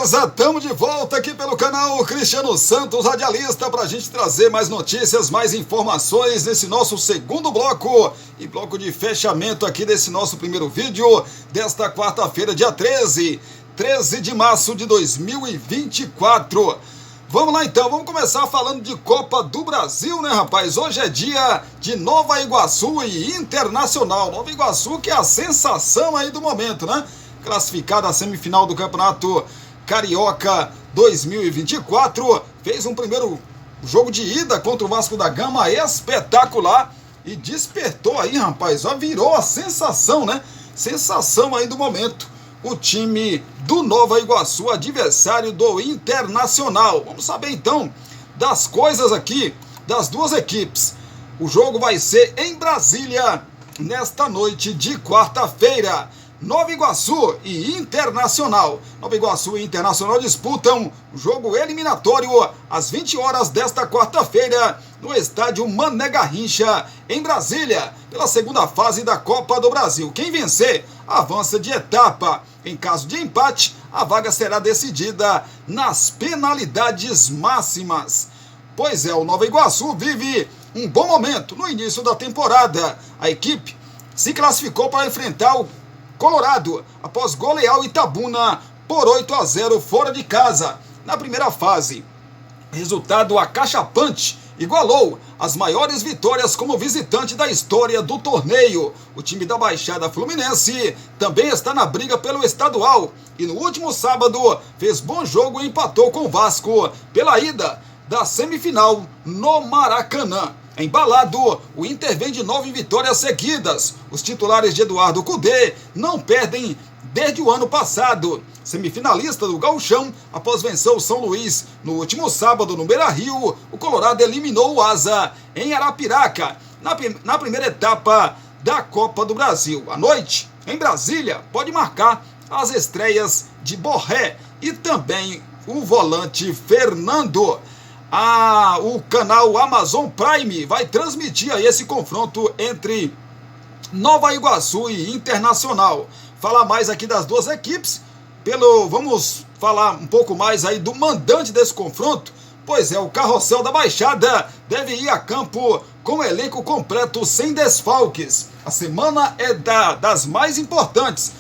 beleza? Estamos de volta aqui pelo canal Cristiano Santos Radialista para a gente trazer mais notícias, mais informações nesse nosso segundo bloco e bloco de fechamento aqui desse nosso primeiro vídeo desta quarta-feira, dia 13 de março de 2024. Vamos lá então, vamos começar falando de Copa do Brasil, né, rapaz? Hoje é dia de Nova Iguaçu e Internacional. Nova Iguaçu que é a sensação aí do momento, né? Classificada à semifinal do Campeonato Carioca 2024, fez um primeiro jogo de ida contra o Vasco da Gama espetacular e despertou aí, rapaz, ó, virou a sensação, né? Sensação aí do momento. O time do Nova Iguaçu, adversário do Internacional. Vamos saber então das coisas aqui das duas equipes. O jogo vai ser em Brasília nesta noite de quarta-feira. Nova Iguaçu e Internacional. Nova Iguaçu e Internacional disputam o jogo eliminatório às 20 horas desta quarta-feira no estádio Mané Garrincha, em Brasília, pela segunda fase da Copa do Brasil. Quem vencer avança de etapa. Em caso de empate, a vaga será decidida nas penalidades máximas. Pois é, o Nova Iguaçu vive um bom momento no início da temporada. A equipe se classificou para enfrentar o Colorado após golear o Itabuna por 8-0 fora de casa na primeira fase. Resultado acachapante, igualou as maiores vitórias como visitante da história do torneio. O time da Baixada Fluminense também está na briga pelo estadual e no último sábado fez bom jogo e empatou com o Vasco pela ida da semifinal no Maracanã. Embalado, o Inter vem de 9 vitórias seguidas. Os titulares de Eduardo Cudê não perdem desde o ano passado. Semifinalista do Gauchão, após vencer o São Luís no último sábado no Beira-Rio, o Colorado eliminou o Asa em Arapiraca, na primeira etapa da Copa do Brasil. À noite, em Brasília, pode marcar as estreias de Borré e também o volante Fernando. O canal Amazon Prime vai transmitir aí esse confronto entre Nova Iguaçu e Internacional. Falar mais aqui das duas equipes, vamos falar um pouco mais aí do mandante desse confronto. Pois é, o Carrossel da Baixada deve ir a campo com o elenco completo sem desfalques. A semana é das mais importantes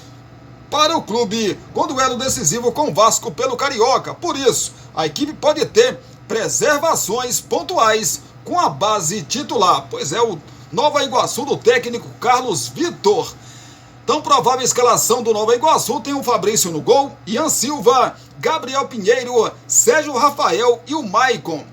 para o clube, com duelo decisivo com o Vasco pelo Carioca. Por isso, a equipe pode ter preservações pontuais com a base titular. Pois é, o Nova Iguaçu do técnico Carlos Vitor. Tão provável escalação do Nova Iguaçu tem o Fabrício no gol, Ian Silva, Gabriel Pinheiro, Sérgio Rafael e o Maicon,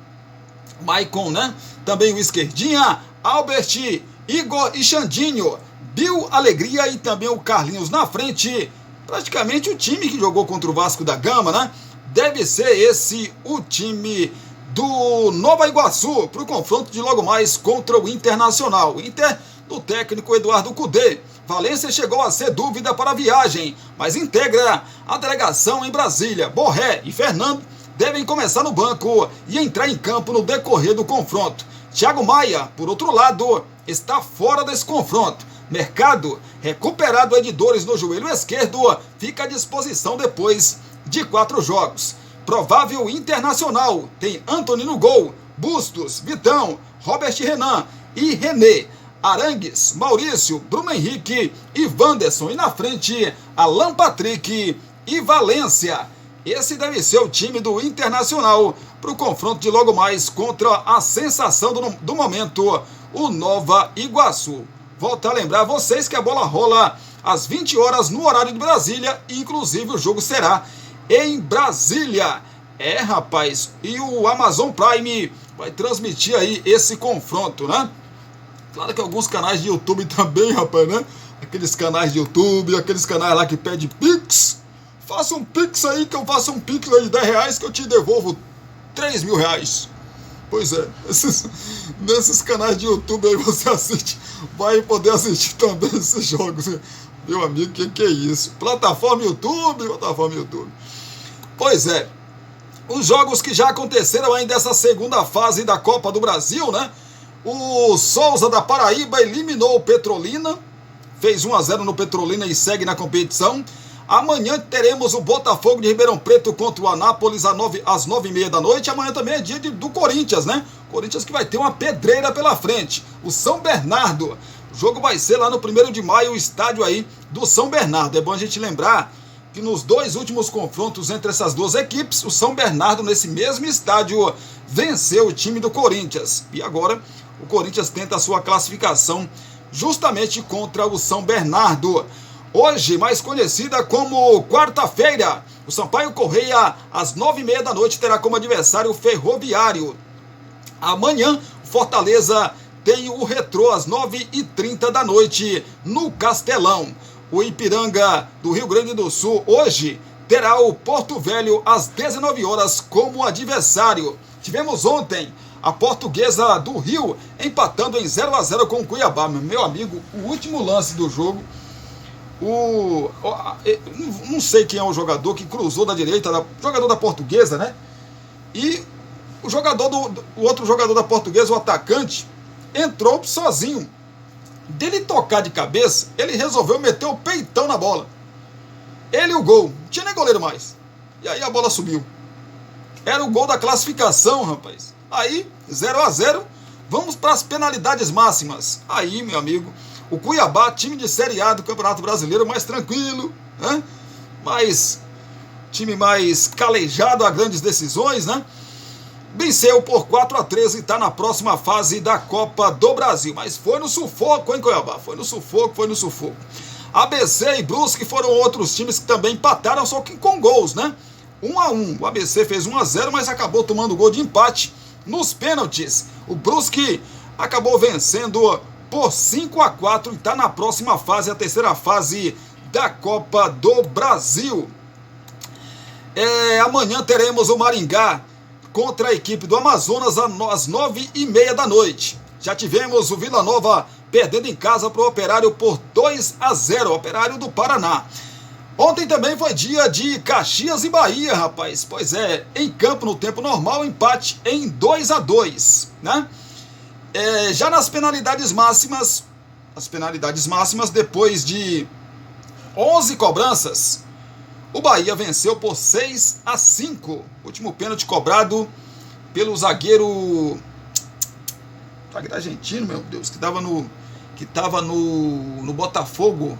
né? Também o Esquerdinha, Albert, Igor e Xandinho, Bill Alegria e também o Carlinhos na frente. Praticamente o time que jogou contra o Vasco da Gama, né? Deve ser esse o time do Nova Iguaçu para o confronto de logo mais contra o Internacional. O Inter do técnico Eduardo Cudê. Valência chegou a ser dúvida para a viagem, mas integra a delegação em Brasília. Borré e Fernando devem começar no banco e entrar em campo no decorrer do confronto. Thiago Maia, por outro lado, está fora desse confronto. Mercado, recuperado de dores no joelho esquerdo, fica à disposição depois de 4 jogos. Provável Internacional tem Antony no gol, Bustos, Vitão, Robert Renan e René, Arangues, Maurício, Bruno Henrique e Wanderson. E na frente, Alan Patrick e Valência. Esse deve ser o time do Internacional para o confronto de logo mais contra a sensação do momento, o Nova Iguaçu. Volto a lembrar vocês que a bola rola às 20 horas no horário de Brasília, e inclusive o jogo será em Brasília. É, rapaz, e o Amazon Prime vai transmitir aí esse confronto, né? Claro que alguns canais de YouTube também, rapaz, né? Aqueles canais de YouTube, aqueles canais lá que pedem Pix. Faça um Pix aí, que eu faço um Pix aí de R$10 que eu te devolvo R$3.000. Pois é, nesses canais de YouTube aí você assiste, vai poder assistir também esses jogos. Meu amigo, que é isso? Plataforma YouTube. Pois é, os jogos que já aconteceram ainda dessa segunda fase da Copa do Brasil, né? O Souza da Paraíba eliminou o Petrolina, fez 1-0 no Petrolina e segue na competição. Amanhã teremos o Botafogo de Ribeirão Preto contra o Anápolis às 9h30 da noite. Amanhã também é dia do Corinthians, né? Corinthians que vai ter uma pedreira pela frente. O São Bernardo. O jogo vai ser lá no 1º de maio, o estádio aí do São Bernardo. É bom a gente lembrar que nos 2 últimos confrontos entre essas duas equipes, o São Bernardo, nesse mesmo estádio, venceu o time do Corinthians. E agora o Corinthians tenta a sua classificação justamente contra o São Bernardo. Hoje, mais conhecida como quarta-feira, o Sampaio Corrêa, às 9h30 da noite, terá como adversário o Ferroviário. Amanhã, Fortaleza tem o Retrô às 9h30 da noite, no Castelão. O Ipiranga do Rio Grande do Sul, hoje, terá o Porto Velho às 19 horas como adversário. Tivemos ontem a Portuguesa do Rio empatando em 0-0 com o Cuiabá. Meu amigo, o último lance do jogo, não sei quem é o jogador que cruzou da direita, jogador da Portuguesa, né? E o outro jogador da Portuguesa, o atacante, entrou sozinho. Dele tocar de cabeça, ele resolveu meter o peitão na bola. Ele e o gol, não tinha nem goleiro mais. E aí a bola subiu. Era o gol da classificação, rapaz. Aí, 0-0, vamos para as penalidades máximas. Aí, meu amigo, o Cuiabá, time de Série A do Campeonato Brasileiro, mais tranquilo, né? Time mais calejado a grandes decisões, né? Venceu por 4-3 e está na próxima fase da Copa do Brasil. Mas foi no sufoco, hein, Cuiabá? Foi no sufoco. ABC e Brusque foram outros times que também empataram, só que com gols, né? 1-1. O ABC fez 1-0, mas acabou tomando gol de empate nos pênaltis. O Brusque acabou vencendo por 5-4 e está na próxima fase, a terceira fase da Copa do Brasil. Amanhã teremos o Maringá contra a equipe do Amazonas às 9h30 da noite. Já tivemos o Vila Nova perdendo em casa para o Operário por 2-0, o Operário do Paraná. Ontem também foi dia de Caxias e Bahia, rapaz. Pois é, em campo no tempo normal, empate em 2-2, né? Já nas penalidades máximas, depois de 11 cobranças, o Bahia venceu por 6-5. Último pênalti cobrado pelo zagueiro argentino, meu Deus, que estava no Botafogo,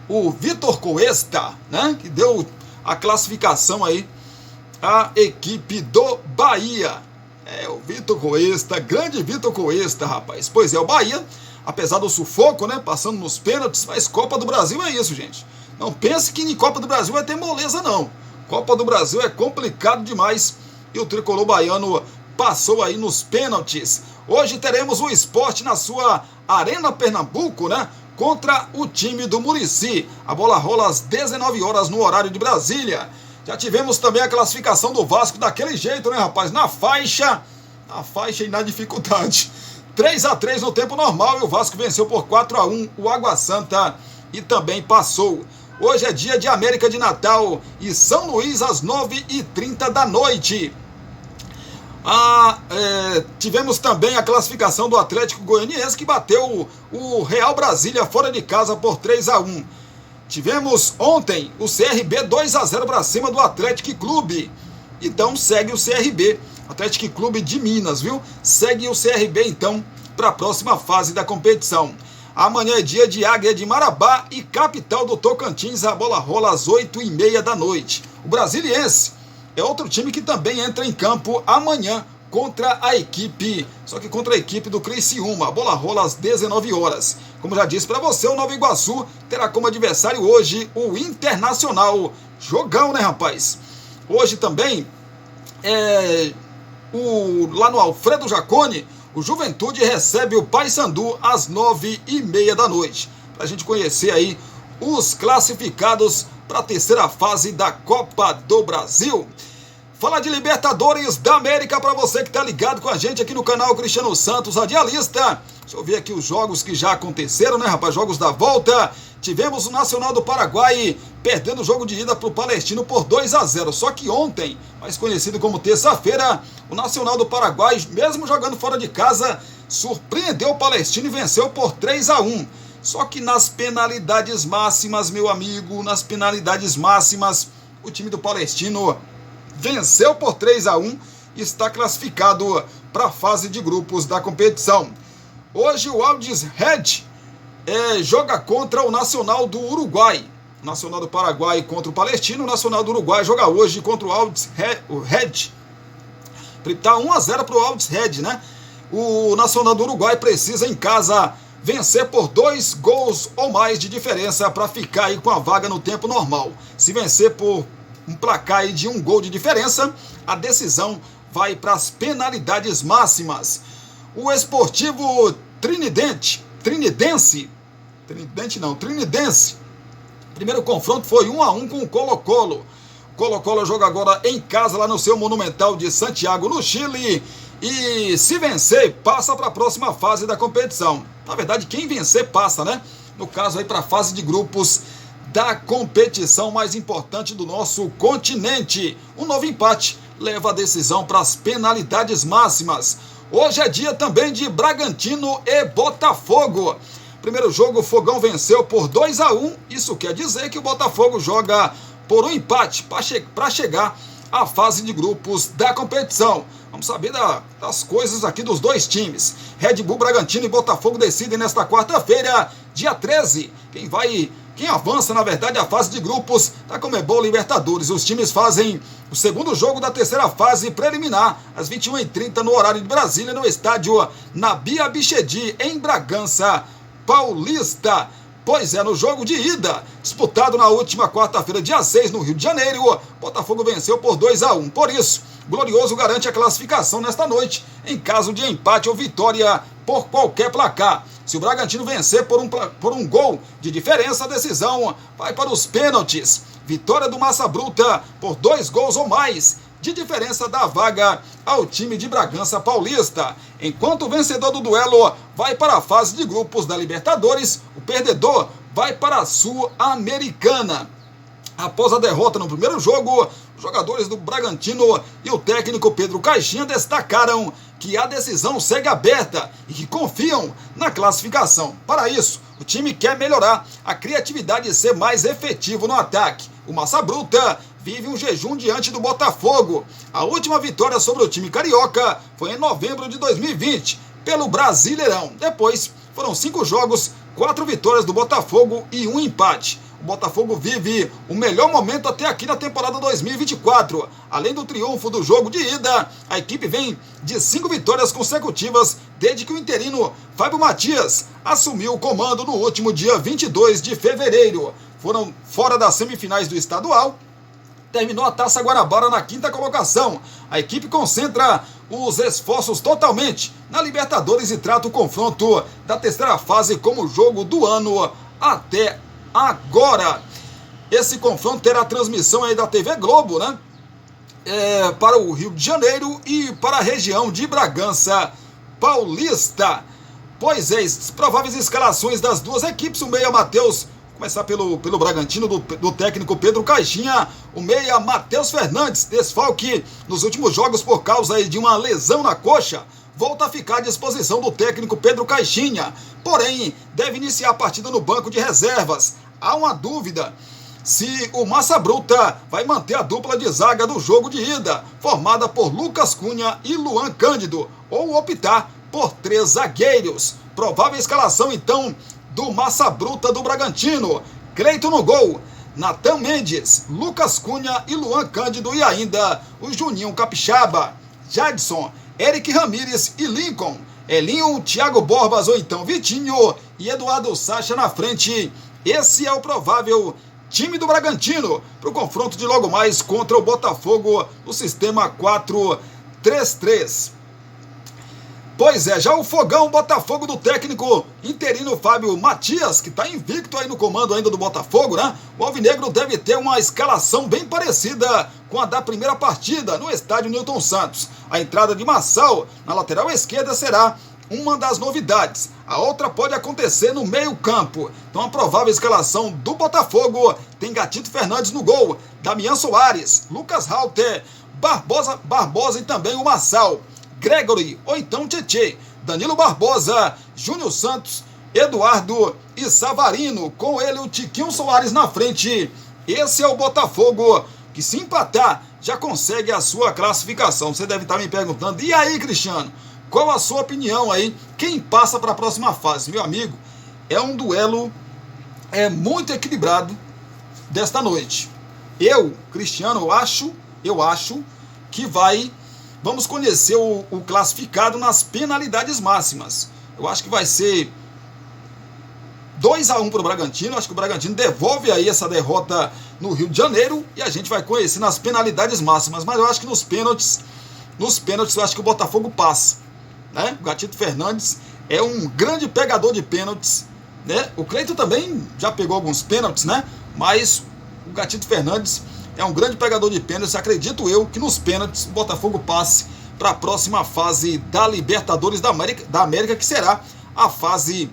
o Vitor Cuesta, né? Que deu a classificação aí à equipe do Bahia. O Vitor Cuesta, grande Vitor Cuesta, rapaz. Pois é, o Bahia, apesar do sufoco, né? Passando nos pênaltis, mas Copa do Brasil é isso, gente. Não pense que em Copa do Brasil vai ter moleza, não. Copa do Brasil é complicado demais e o tricolor baiano passou aí nos pênaltis. Hoje teremos o Sport na sua Arena Pernambuco, né? Contra o time do Muricy. A bola rola às 19 horas no horário de Brasília. Já tivemos também a classificação do Vasco daquele jeito, né, rapaz? Na faixa e na dificuldade. 3-3 no tempo normal e o Vasco venceu por 4-1 o Água Santa e também passou. Hoje é dia de América de Natal e São Luís às 9h30 da noite. Tivemos também a classificação do Atlético Goianiense, que bateu o Real Brasília fora de casa por 3-1. Tivemos ontem o CRB 2-0 para cima do Atlético Clube. Então segue o CRB, Atlético Clube de Minas, viu? Segue o CRB então para a próxima fase da competição. Amanhã é dia de Águia de Marabá e Capital do Tocantins. A bola rola às 8h30 da noite. O Brasiliense é outro time que também entra em campo amanhã contra a equipe do Criciúma. A bola rola às 19 horas. Como já disse para você, o Nova Iguaçu terá como adversário hoje o Internacional. Jogão, né, rapaz? Hoje também, lá no Alfredo Jaconi, o Juventude recebe o Paysandu às 9h30 da noite. Para a gente conhecer aí os classificados para a terceira fase da Copa do Brasil. Fala de Libertadores da América para você que está ligado com a gente aqui no canal Cristiano Santos Radialista. Deixa eu ver aqui os jogos que já aconteceram, né, rapaz? Jogos da volta. Tivemos o Nacional do Paraguai perdendo o jogo de ida para o Palestino por 2-0. Só que ontem, mais conhecido como terça-feira, o Nacional do Paraguai, mesmo jogando fora de casa, surpreendeu o Palestino e venceu por 3-1. Só que nas penalidades máximas, meu amigo, nas penalidades máximas, o time do Palestino venceu por 3-1 e está classificado para a fase de grupos da competição. Hoje o Always Red joga contra o Nacional do Uruguai. O Nacional do Paraguai contra o Palestino. O Nacional do Uruguai joga hoje contra o Always Red. Está 1-0 para o Always Red, né? O Nacional do Uruguai precisa em casa vencer por 2 gols ou mais de diferença para ficar aí com a vaga no tempo normal. Se vencer por um placar aí de 1 gol de diferença, a decisão vai para as penalidades máximas. O Esportivo Trinidense. Primeiro confronto foi 1-1 com o Colo-Colo. Colo-Colo joga agora em casa lá no seu Monumental de Santiago, no Chile. E se vencer, passa para a próxima fase da competição. Na verdade, quem vencer passa, né? No caso aí para a fase de grupos da competição mais importante do nosso continente. Um novo empate leva a decisão para as penalidades máximas. Hoje é dia também de Bragantino e Botafogo. Primeiro jogo, o Fogão venceu por 2-1. Isso quer dizer que o Botafogo joga por um empate para chegar à fase de grupos da competição. Vamos saber das coisas aqui dos dois times. Red Bull Bragantino e Botafogo decidem nesta quarta-feira, dia 13. Quem avança, na verdade, a fase de grupos da Conmebol Libertadores. Os times fazem o segundo jogo da terceira fase preliminar, às 21h30, no horário de Brasília, no estádio Nabi Abichedi, em Bragança Paulista. Pois é, no jogo de ida, disputado na última quarta-feira, dia 6, no Rio de Janeiro, Botafogo venceu por 2-1. Por isso, Glorioso garante a classificação nesta noite, em caso de empate ou vitória por qualquer placar. Se o Bragantino vencer por um gol de diferença, a decisão vai para os pênaltis. Vitória do Massa Bruta por 2 gols ou mais de diferença dá vaga ao time de Bragança Paulista. Enquanto o vencedor do duelo vai para a fase de grupos da Libertadores, o perdedor vai para a Sul-Americana. Após a derrota no primeiro jogo, os jogadores do Bragantino e o técnico Pedro Caixinha destacaram que a decisão segue aberta e que confiam na classificação. Para isso, o time quer melhorar a criatividade e ser mais efetivo no ataque. O Massa Bruta vive um jejum diante do Botafogo. A última vitória sobre o time carioca foi em novembro de 2020, pelo Brasileirão. Depois, foram 5 jogos, 4 vitórias do Botafogo e 1 empate. O Botafogo vive o melhor momento até aqui na temporada 2024. Além do triunfo do jogo de ida, a equipe vem de 5 vitórias consecutivas desde que o interino Fábio Matias assumiu o comando no último dia 22 de fevereiro. Foram fora das semifinais do estadual. Terminou a Taça Guanabara na 5ª colocação. A equipe concentra os esforços totalmente na Libertadores e trata o confronto da terceira fase como jogo do ano até agora. Esse confronto terá transmissão aí da TV Globo, né? Para o Rio de Janeiro e para a região de Bragança Paulista. Pois é, as prováveis escalações das duas equipes: o meia Matheus, começar pelo Bragantino, do técnico Pedro Caixinha. O meia Matheus Fernandes, desfalque nos últimos jogos por causa aí de uma lesão na coxa, volta a ficar à disposição do técnico Pedro Caixinha, porém deve iniciar a partida no banco de reservas. Há uma dúvida se o Massa Bruta vai manter a dupla de zaga do jogo de ida, formada por Lucas Cunha e Luan Cândido, ou optar por 3 zagueiros. Provável escalação então do Massa Bruta do Bragantino: Cleiton no gol, Natan Mendes, Lucas Cunha e Luan Cândido, e ainda o Juninho Capixaba, Jadson, Eric Ramírez e Lincoln, Elinho, Thiago Borbas ou então Vitinho e Eduardo Sacha na frente. Esse é o provável time do Bragantino para o confronto de logo mais contra o Botafogo no sistema 4-3-3. Pois é, já o Fogão Botafogo do técnico interino Fábio Matias, que está invicto aí no comando ainda do Botafogo, né? O alvinegro deve ter uma escalação bem parecida com a da primeira partida no estádio Newton Santos. A entrada de Marçal na lateral esquerda será uma das novidades. A outra pode acontecer no meio-campo. Então a provável escalação do Botafogo tem Gatito Fernandes no gol, Damian Soares, Lucas Halter, Barbosa e também o Marçal, Gregory ou então Tietê, Danilo Barbosa, Júnior Santos, Eduardo e Savarino, com ele o Tiquinho Soares na frente. Esse é o Botafogo, que se empatar, já consegue a sua classificação. Você deve estar me perguntando, e aí, Cristiano, qual a sua opinião aí? Quem passa para a próxima fase? Meu amigo, é um duelo muito equilibrado desta noite. Eu, Cristiano, eu acho que vamos conhecer o classificado nas penalidades máximas. Eu acho que vai ser 2-1 para o Bragantino. Acho que o Bragantino devolve aí essa derrota no Rio de Janeiro e a gente vai conhecer nas penalidades máximas. Mas eu acho que nos pênaltis eu acho que o Botafogo passa, né? O Gatito Fernandes é um grande pegador de pênaltis, né? O Cleiton também já pegou alguns pênaltis, né? Mas o Gatito Fernandes é um grande pegador de pênaltis. Acredito eu que nos pênaltis o Botafogo passe para a próxima fase da Libertadores da América, que será a fase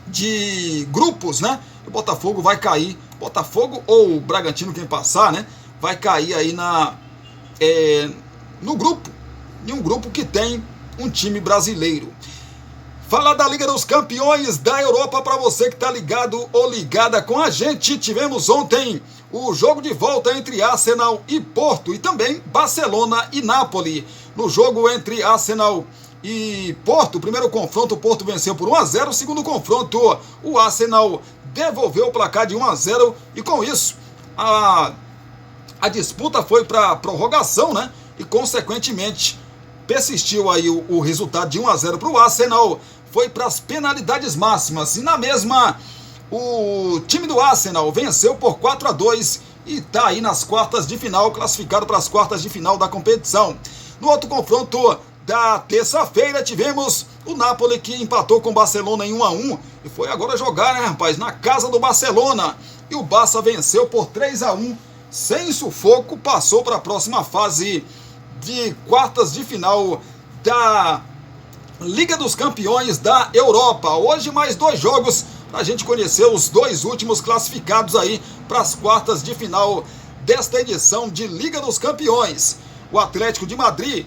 de grupos, né? O Botafogo vai cair, Botafogo ou o Bragantino, quem passar, né? Vai cair aí no grupo, em um grupo que tem um time brasileiro. Falar da Liga dos Campeões da Europa para você que está ligado ou ligada com a gente. Tivemos ontem o jogo de volta entre Arsenal e Porto e também Barcelona e Napoli. No jogo entre Arsenal e Porto, o primeiro confronto o Porto venceu por 1-0, o segundo confronto o Arsenal devolveu o placar de 1-0 e com isso a disputa foi para prorrogação, né? E consequentemente persistiu aí o resultado de 1-0 para o Arsenal. Foi para as penalidades máximas e na mesma o time do Arsenal venceu por 4-2 e está aí nas quartas de final, classificado para as quartas de final da competição. No outro confronto da terça-feira tivemos o Napoli, que empatou com o Barcelona em 1-1 e foi agora jogar, né, rapaz, na casa do Barcelona, e o Barça venceu por 3-1 sem sufoco, passou para a próxima fase de quartas de final da Liga dos Campeões da Europa. Hoje mais 2 jogos para a gente conhecer os 2 últimos classificados aí para as quartas de final desta edição de Liga dos Campeões. O Atlético de Madrid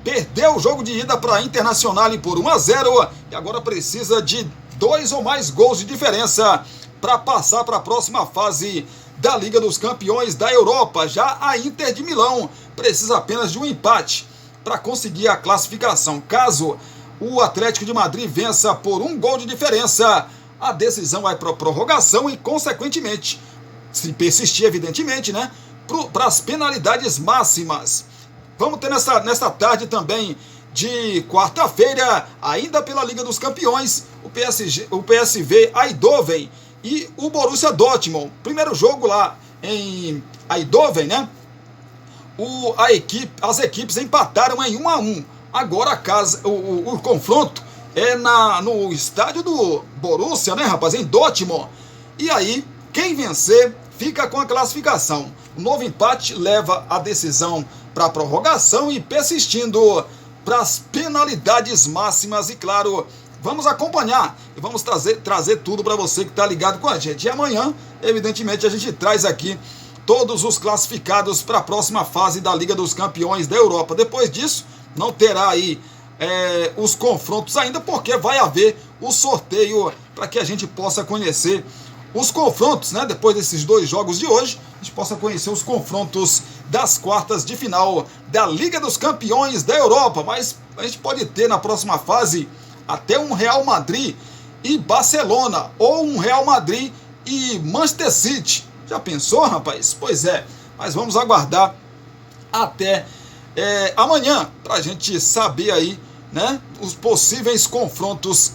perdeu o jogo de ida para a Internacional por 1-0 e agora precisa de 2 ou mais gols de diferença para passar para a próxima fase da Liga dos Campeões da Europa. Já a Inter de Milão precisa apenas de um empate para conseguir a classificação. Caso o Atlético de Madrid vença por 1 gol de diferença, a decisão vai para a prorrogação e, consequentemente, se persistir, evidentemente, né, para as penalidades máximas. Vamos ter nessa tarde também de quarta-feira, ainda pela Liga dos Campeões, o PSV Eindhoven e o Borussia Dortmund. Primeiro jogo lá em Eindhoven, né? As equipes empataram em 1-1. Agora o confronto é no estádio do Borussia, né, rapaz? Em Dortmund. E aí, quem vencer fica com a classificação. O novo empate leva a decisão para a prorrogação e persistindo para as penalidades máximas. E claro, vamos acompanhar e vamos trazer tudo para você que está ligado com a gente. E amanhã, evidentemente, a gente traz aqui todos os classificados para a próxima fase da Liga dos Campeões da Europa. Depois disso, não terá aí os confrontos ainda, porque vai haver o sorteio para que a gente possa conhecer os confrontos, né? Depois desses 2 jogos de hoje, a gente possa conhecer os confrontos das quartas de final da Liga dos Campeões da Europa. Mas a gente pode ter na próxima fase até um Real Madrid e Barcelona, ou um Real Madrid e Manchester City. Já pensou, rapaz? Pois é, mas vamos aguardar até amanhã para a gente saber aí, né, os possíveis confrontos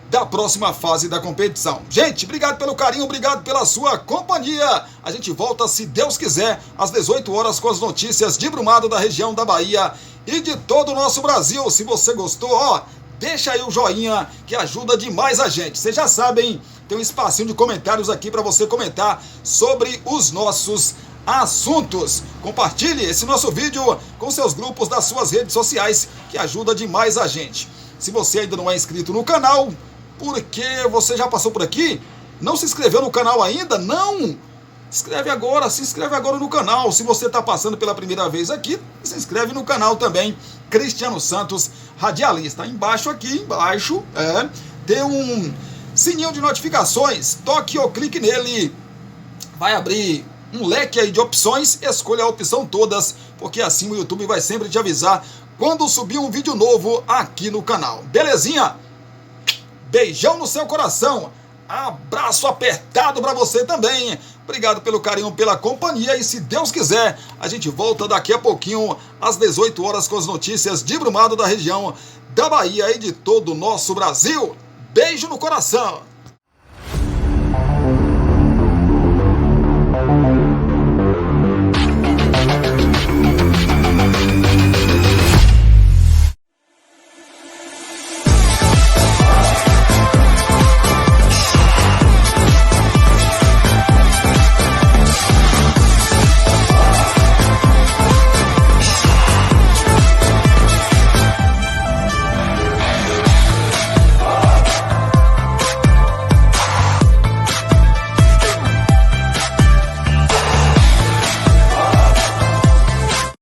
da próxima fase da competição. Gente, obrigado pelo carinho, obrigado pela sua companhia. A gente volta, se Deus quiser, às 18 horas com as notícias de Brumado, da região da Bahia e de todo o nosso Brasil. Se você gostou, deixa aí o joinha que ajuda demais a gente. Vocês já sabem, tem um espacinho de comentários aqui para você comentar sobre os nossos assuntos. Compartilhe esse nosso vídeo com seus grupos das suas redes sociais, que ajuda demais a gente. Se você ainda não é inscrito no canal, porque você já passou por aqui, não se inscreveu no canal ainda? Não! Se inscreve agora no canal. Se você está passando pela primeira vez aqui, se inscreve no canal também, Cristiano Santos Radialista. Aqui embaixo, tem Sininho de notificações, toque ou clique nele. Vai abrir um leque aí de opções, escolha a opção todas, porque assim o YouTube vai sempre te avisar quando subir um vídeo novo aqui no canal. Belezinha? Beijão no seu coração, abraço apertado para você também. Obrigado pelo carinho, pela companhia, e se Deus quiser, a gente volta daqui a pouquinho, às 18 horas, com as notícias de Brumado, da região da Bahia e de todo o nosso Brasil. Beijo no coração.